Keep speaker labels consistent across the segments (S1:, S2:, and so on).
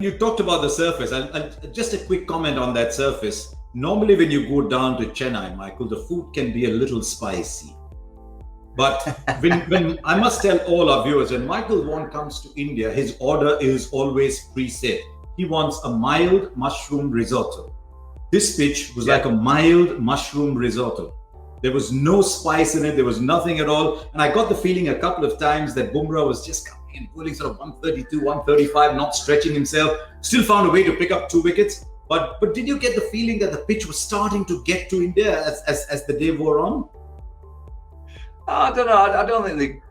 S1: You talked about the surface. Just a quick comment on that surface. Normally, when you go down to Chennai, Michael, the food can be a little spicy. But when I must tell all our viewers, when Michael Vaughan comes to India, his order is always preset. He wants a mild mushroom risotto. This pitch was like a mild mushroom risotto. There was no spice in it. There was nothing at all. And I got the feeling a couple of times that Bumrah was just coming and pulling sort of 132, 135, not stretching himself. Still found a way to pick up 2 wickets. But did you get the feeling that the pitch was starting to get to India as the day wore on?
S2: I don't know. I don't think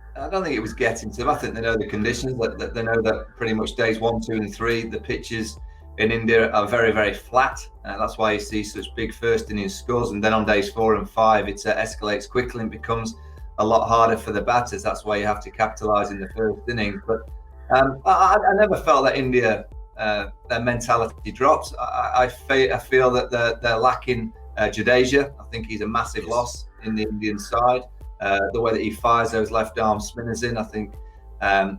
S2: it was getting to them. I think they know the conditions. That they know that pretty much days 1, 2, and 3, the pitches in India are very, very flat. That's why you see such big first innings scores. And then on days 4 and 5, it escalates quickly and becomes a lot harder for the batters. That's why you have to capitalise in the first innings. But I never felt that India, their mentality drops. I feel that they're lacking Jadeja. I think he's a massive loss in the Indian side. The way that he fires those left arm spinners in, I think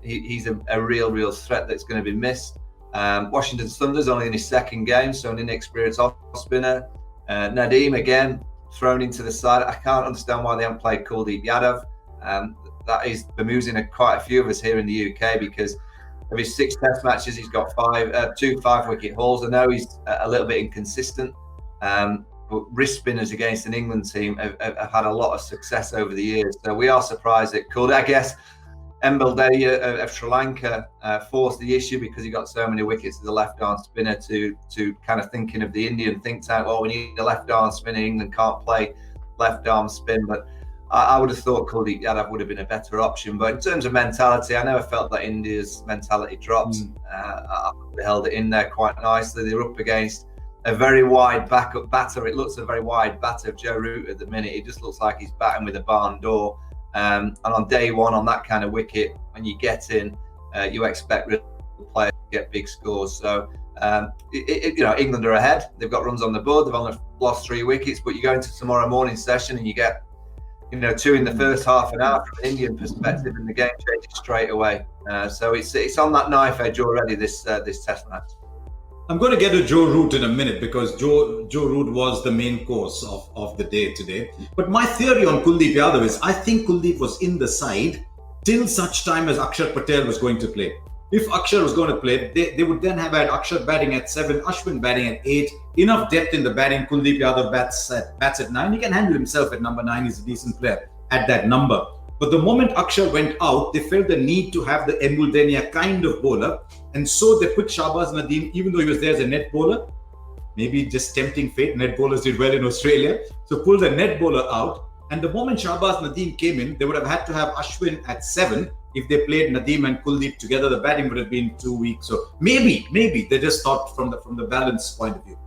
S2: he's a real threat that's going to be missed. Washington Sunders only in his 2nd game, so an inexperienced off spinner. Nadeem again thrown into the side. I can't understand why they haven't played Kuldeep Yadav. That is bemusing quite a few of us here in the UK, because of his 6 test matches, he's got 2 5-wicket hauls. I know he's a little bit inconsistent, but wrist spinners against an England team have had a lot of success over the years. So we are surprised that Kuldeep, I guess, Mbeldeya of Sri Lanka forced the issue because he got so many wickets as a left-arm spinner to kind of thinking of the Indian think tank, well, we need a left-arm spinner, England can't play left-arm spin. But I would have thought Kuldeep Yadav would have been a better option. But in terms of mentality, I never felt that India's mentality dropped. They held it in there quite nicely. They were up against a very wide backup batter. It looks a very wide batter of Joe Root at the minute. It just looks like he's batting with a barn door. And on day 1, on that kind of wicket, when you get in, you expect real players to get big scores. So, England are ahead. They've got runs on the board. They've only lost 3 wickets. But you go into tomorrow morning session and you get, 2 in the first half an hour from an Indian perspective, and the game changes straight away. So it's on that knife edge already. This Test match.
S1: I'm going to get to Joe Root in a minute, because Joe Root was the main course of the day today. But my theory on Kuldeep Yadav is I think Kuldeep was in the side till such time as Akshar Patel was going to play. If Akshar was going to play, they would then have had Akshar batting at 7, Ashwin batting at 8, enough depth in the batting. Kuldeep Yadav bats at 9. He can handle himself at number 9. He's a decent player at that number. But the moment Akshar went out, they felt the need to have the Mbeldeya kind of bowler. And so they put Shahbaz Nadeem, even though he was there as a net bowler, maybe just tempting fate. Net bowlers did well in Australia. So pull the net bowler out. And the moment Shahbaz Nadeem came in, they would have had to have Ashwin at 7. If they played Nadeem and Kuldeep together, the batting would have been too weak. So maybe they just thought from the balance point of view.